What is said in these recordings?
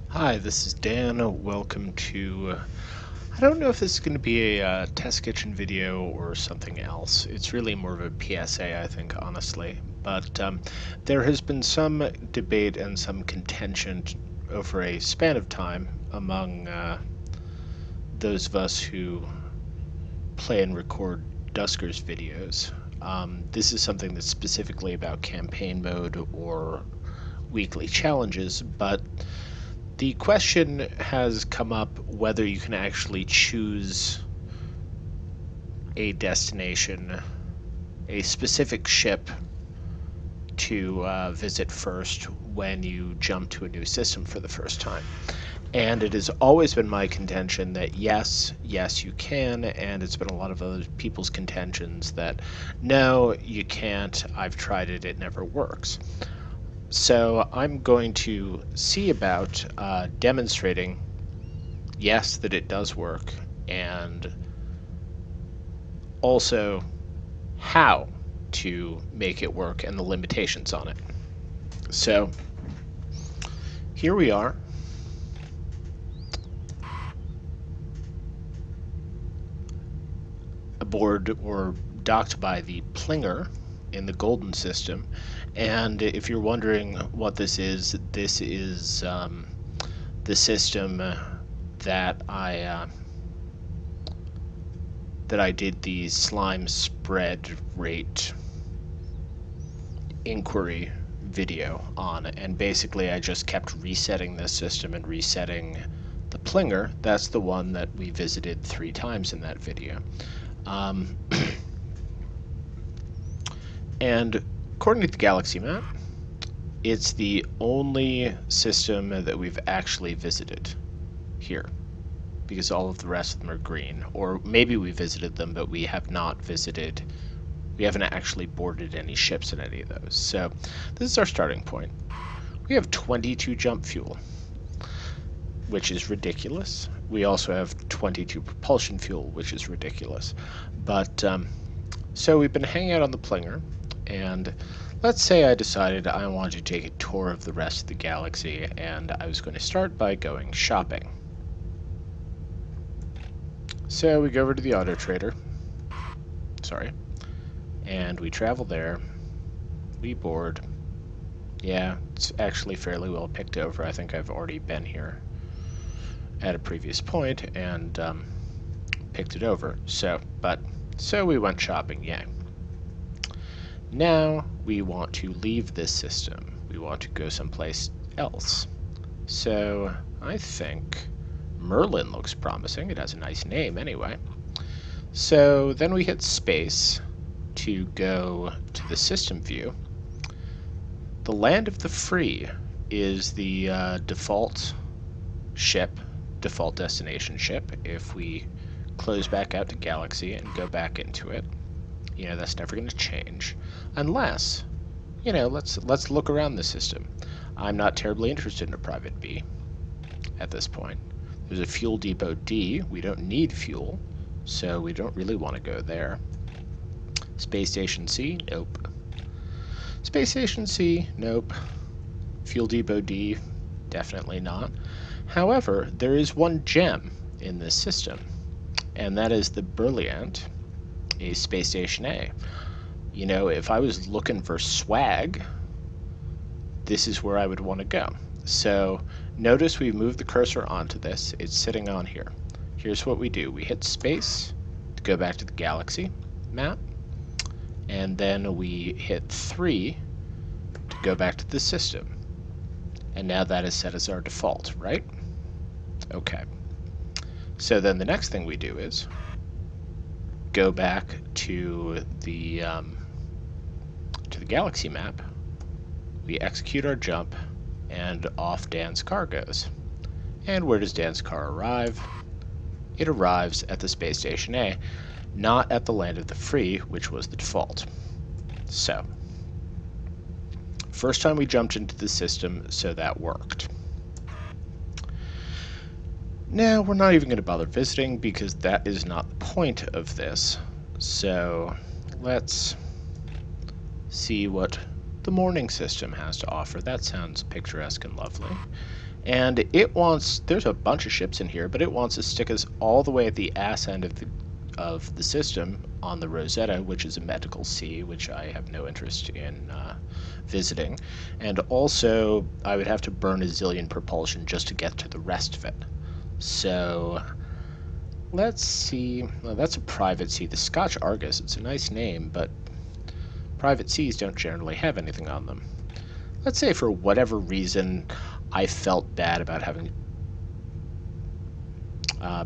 Hi, this is Dan. Welcome to, I don't know if this is going to be a test kitchen video or something else. It's really more of a PSA, I think, honestly. But there has been some debate and some contention over a span of time among those of us who play and record Dusker's videos. This is something that's specifically about campaign mode or weekly challenges, but the question has come up whether you can actually choose a destination, a specific ship to visit first when you jump to a new system for the first time. And it has always been my contention that yes, you can, and it's been a lot of other people's contentions that no, you can't, I've tried it, it never works. So I'm going to see about demonstrating, yes, that it does work, and also how to make it work and the limitations on it. So here we are. Aboard or docked by the Plinger in the Golden system. And if you're wondering what this is the system that I did the slime spread rate inquiry video on, and basically I just kept resetting this system and resetting the Plinger. That's the one that we visited 3 times in that video. And according to the galaxy map, it's the only system that we've actually visited here, because all of the rest of them are green. Or maybe we visited them, but we haven't actually boarded any ships in any of those. So this is our starting point. We have 22 jump fuel, which is ridiculous. We also have 22 propulsion fuel, which is ridiculous. But so we've been hanging out on the Plinger, and let's say I decided I wanted to take a tour of the rest of the galaxy, and I was going to start by going shopping. So we go over to the Auto Trader, and we travel there. We board. Yeah, it's actually fairly well picked over. I think I've already been here at a previous point and picked it over. So we went shopping, yay. Now we want to leave this system. We want to go someplace else. So I think Merlin looks promising. It has a nice name anyway. So then we hit space to go to the system view. The Land of the Free is the default destination ship. If we close back out to Galaxy and go back into it, you know, that's never going to change unless, you know, let's look around the system. I'm not terribly interested in a private B at this point. There's a fuel depot D. We don't need fuel, so we don't really want to go there. Space Station C, nope. Space Station C, nope. Fuel depot D, definitely not. However, there is one gem in this system, and that is the Brilliant, a Space Station A. You know, if I was looking for swag, this is where I would want to go. So notice we moved the cursor onto this. It's sitting on here. Here's what we do. We hit space to go back to the galaxy map, and then we hit 3 to go back to the system. And now that is set as our default, right? Okay. So then the next thing we do is go back to the galaxy map. We execute our jump, and off Dan's car goes. And where does Dan's car arrive? It arrives at the Space Station A, not at the Land of the Free, which was the default. So, first time we jumped into the system, so that worked. Now, we're not even going to bother visiting because that is not the point of this. So let's see what the morning system has to offer. That sounds picturesque and lovely. And it wants, there's a bunch of ships in here, but it wants to stick us all the way at the ass end of the system on the Rosetta, which is a medical sea, which I have no interest in visiting. And also, I would have to burn a zillion propulsion just to get to the rest of it. So let's see. Well, that's a private sea. The Scotch Argus, it's a nice name, but private seas don't generally have anything on them. Let's say for whatever reason I felt bad about having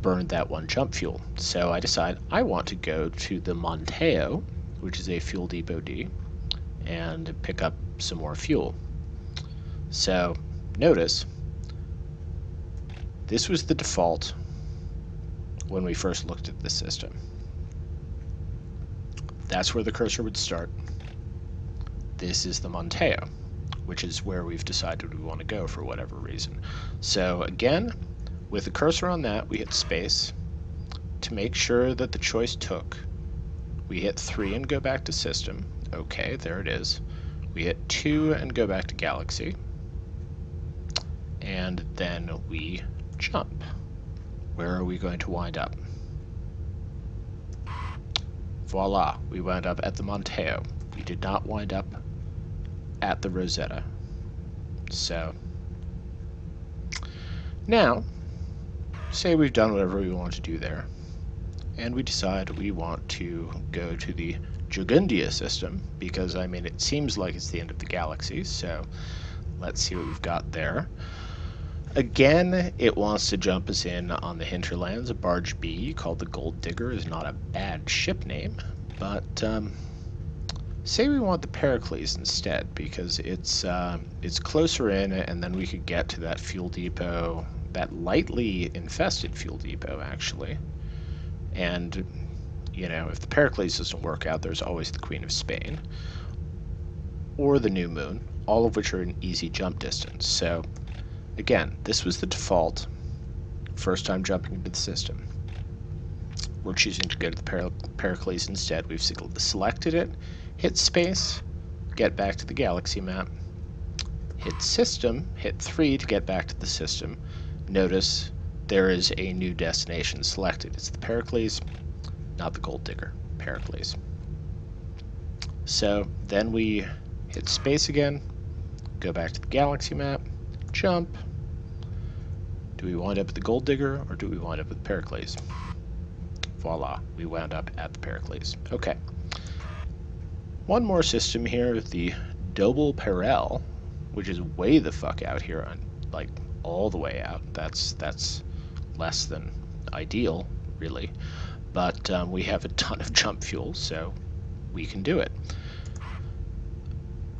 burned that one jump fuel. So I decide I want to go to the Monteo, which is a fuel depot D, and pick up some more fuel. So notice, this was the default when we first looked at the system. That's where the cursor would start. This is the Monteo, which is where we've decided we want to go for whatever reason. So again, with the cursor on that, we hit space. To make sure that the choice took, we hit 3 and go back to system. Okay, there it is. We hit 2 and go back to galaxy. And then we jump. Where are we going to wind up? Voila, we wound up at the Monteo. We did not wind up at the Rosetta. So, now, say we've done whatever we want to do there, and we decide we want to go to the Jugundia system, because, I mean, it seems like it's the end of the galaxy, so let's see what we've got there. Again, it wants to jump us in on the hinterlands. A barge B called the Gold Digger is not a bad ship name, but say we want the Pericles instead, because it's closer in, and then we could get to that fuel depot, that lightly infested fuel depot, actually. And, you know, if the Pericles doesn't work out, there's always the Queen of Spain, or the New Moon, all of which are in easy jump distance. So, again, this was the default first time jumping into the system. We're choosing to go to the Pericles instead. We've selected it, hit space, get back to the galaxy map, hit system, hit 3 to get back to the system. Notice there is a new destination selected. It's the Pericles, not the Gold Digger, Pericles. So then we hit space again, go back to the galaxy map, jump. Do we wind up at the Gold Digger or do we wind up at the Pericles? Voila, we wound up at the Pericles. Okay. One more system here, the Double Perel, which is way the fuck out here, on, like, all the way out. That's less than ideal, really. But we have a ton of jump fuel, so we can do it.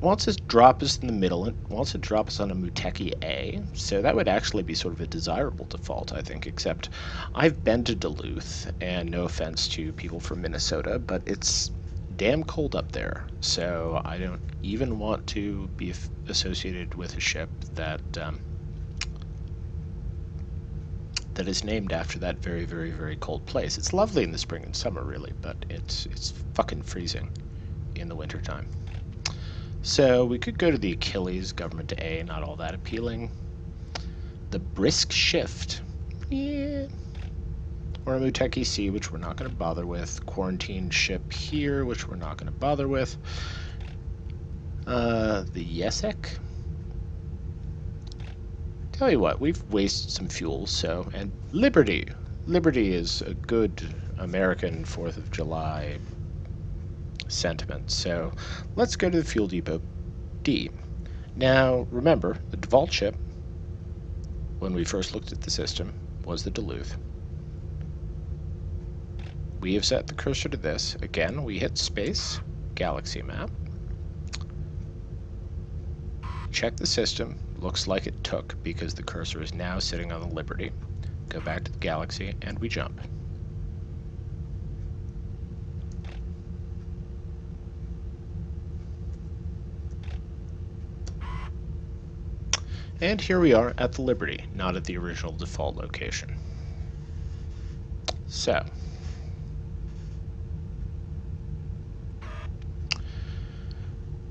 Wants to drop us in the middle, it wants to drop us on a Muteki A, so that would actually be sort of a desirable default, I think, except I've been to Duluth, and no offense to people from Minnesota, but it's damn cold up there, so I don't even want to be associated with a ship that that is named after that very, very, very cold place. It's lovely in the spring and summer, really, but it's fucking freezing in the wintertime. So we could go to the Achilles, Government A, not all that appealing. The Brisk Shift, yeah. Or a Muteki C, which we're not going to bother with. Quarantine Ship here, which we're not going to bother with. The Yesek. Tell you what, we've wasted some fuel, so... And Liberty. Liberty is a good American 4th of July sentiment. So let's go to the fuel depot D. Now, remember, the default ship, when we first looked at the system, was the Duluth. We have set the cursor to this. Again, we hit space, galaxy map. Check the system. Looks like it took because the cursor is now sitting on the Liberty. Go back to the galaxy and we jump. And here we are at the Liberty, not at the original default location. So,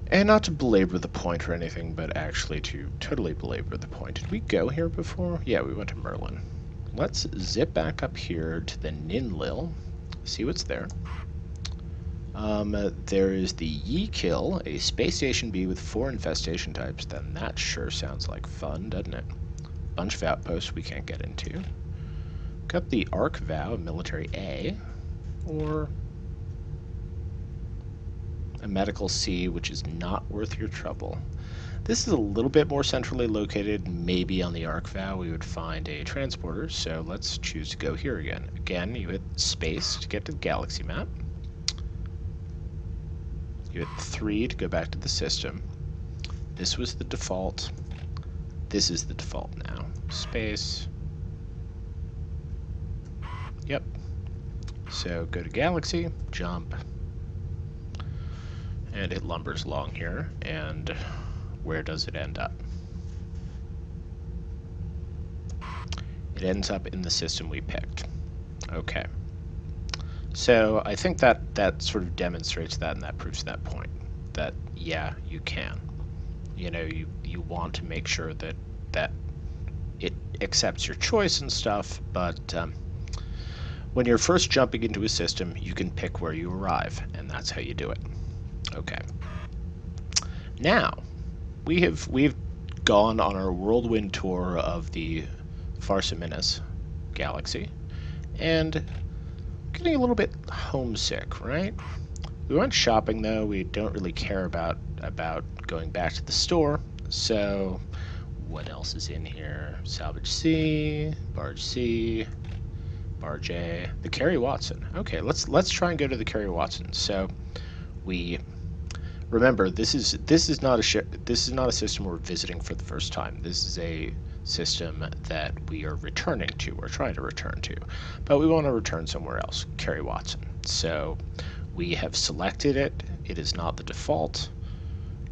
and not to belabor the point or anything, but actually to totally belabor the point. Did we go here before? Yeah, we went to Merlin. Let's zip back up here to the Ninlil, see what's there. There is the Yeekill, a space station B with 4 infestation types. Then that sure sounds like fun, doesn't it? Bunch of outposts we can't get into. Got the Arc Vow, military A, or a medical C, which is not worth your trouble. This is a little bit more centrally located. Maybe on the Arc Vow we would find a transporter, so let's choose to go here again. Again, you hit space to get to the galaxy map. You hit 3 to go back to the system. This was the default. This is the default now. Space. Yep. So go to galaxy, jump, and it lumbers along here, and where does it end up? It ends up in the system we picked. Okay. So I think that sort of demonstrates that, and that proves that point. That, yeah, you can. You know, you want to make sure that it accepts your choice and stuff, but when you're first jumping into a system, you can pick where you arrive, and that's how you do it. Okay. Now, we've gone on our whirlwind tour of the Farsaminas galaxy, and getting a little bit homesick, right? We went shopping, though. We don't really care about going back to the store, so what else is in here? Salvage C, Barge C, Barge A, the Kerry Watson. Okay, let's try and go to the Kerry Watson. So we remember this is not a system we're visiting for the first time. This is a system that we are returning to, or trying to return to, but we want to return somewhere else. Kerry Watson. So we have selected it. It is not the default,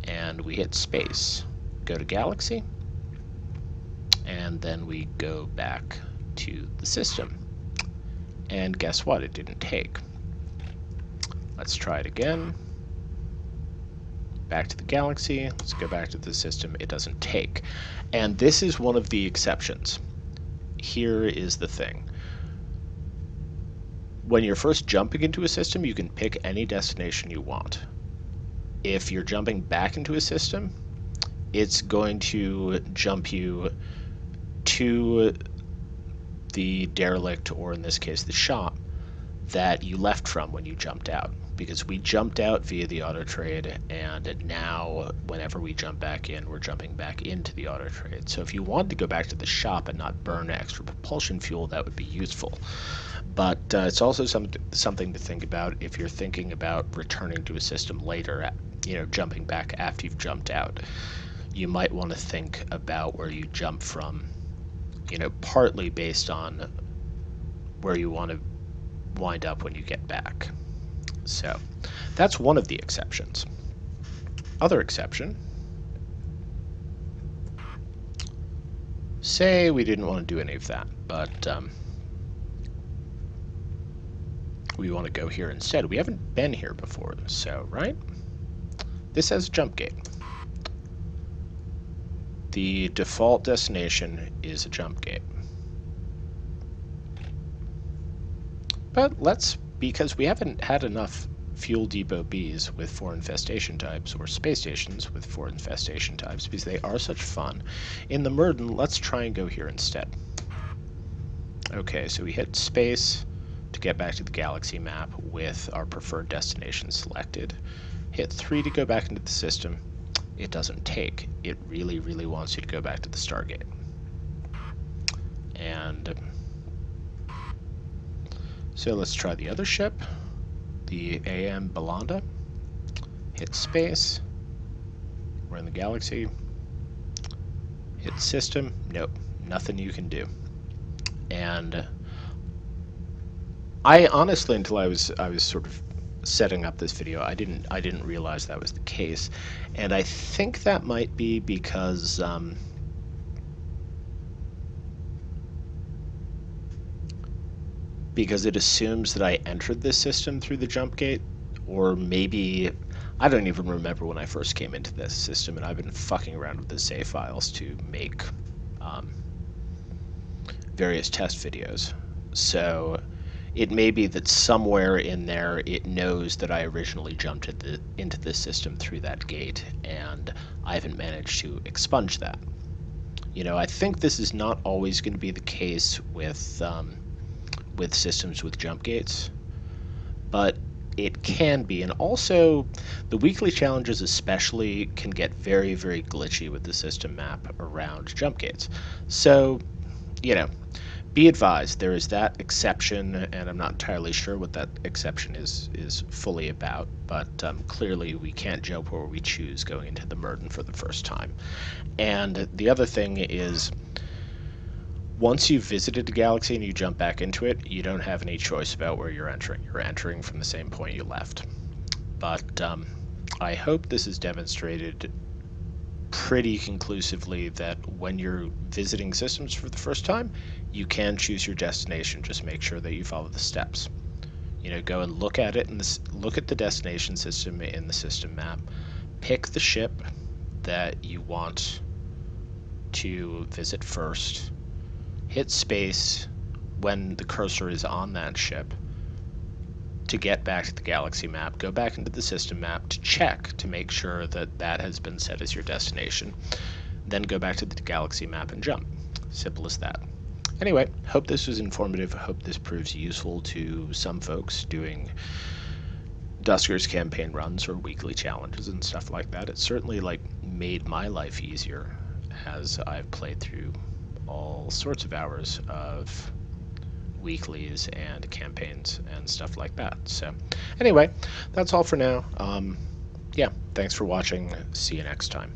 and we hit space. Go to galaxy, and then we go back to the system. And guess what? It didn't take. Let's try it again. Back to the galaxy. Let's go back to the system. It doesn't take. And this is one of the exceptions. Here is the thing. When you're first jumping into a system, you can pick any destination you want. If you're jumping back into a system, it's going to jump you to the derelict, or in this case the shop, that you left from when you jumped out. Because we jumped out via the auto trade, and now whenever we jump back in, we're jumping back into the auto trade. So if you wanted to go back to the shop and not burn extra propulsion fuel, that would be useful. But it's also something to think about if you're thinking about returning to a system later, jumping back after you've jumped out. You might want to think about where you jump from, partly based on where you want to wind up when you get back. So that's one of the exceptions. Other exception, say we didn't want to do any of that, but we want to go here instead. We haven't been here before, so, right? This has a jump gate. The default destination is a jump gate. But because we haven't had enough fuel depot Bs with 4 infestation types, or space stations with 4 infestation types, because they are such fun, in the Murden, let's try and go here instead. Okay, so we hit space to get back to the galaxy map with our preferred destination selected. Hit 3 to go back into the system. It doesn't take. It really, really wants you to go back to the Stargate. And so let's try the other ship, the AM Belanda. Hit space. We're in the galaxy. Hit system. Nope, nothing you can do. And I honestly, until I was sort of setting up this video, I didn't realize that was the case, and I think that might be because because it assumes that I entered this system through the jump gate, or maybe I don't even remember when I first came into this system, and I've been fucking around with the save files to make various test videos. So it may be that somewhere in there it knows that I originally jumped into the system through that gate, and I haven't managed to expunge that. You know, I think this is not always going to be the case with systems with jump gates, but it can be. And also, the weekly challenges especially can get very, very glitchy with the system map around jump gates. So, you know, be advised, there is that exception, and I'm not entirely sure what that exception is fully about, but clearly we can't jump where we choose going into the Murden for the first time. And the other thing is, once you've visited a galaxy and you jump back into it, you don't have any choice about where you're entering. You're entering from the same point you left. But I hope this has demonstrated pretty conclusively that when you're visiting systems for the first time, you can choose your destination. Just make sure that you follow the steps. You know, go and look at it and look at the destination system in the system map. Pick the ship that you want to visit first. Hit space when the cursor is on that ship to get back to the galaxy map. Go back into the system map to check to make sure that that has been set as your destination. Then go back to the galaxy map and jump. Simple as that. Anyway, hope this was informative. Hope this proves useful to some folks doing Dusker's campaign runs or weekly challenges and stuff like that. It certainly made my life easier as I've played through all sorts of hours of weeklies and campaigns and stuff like that. So anyway, that's all for now. Yeah, thanks for watching. See you next time.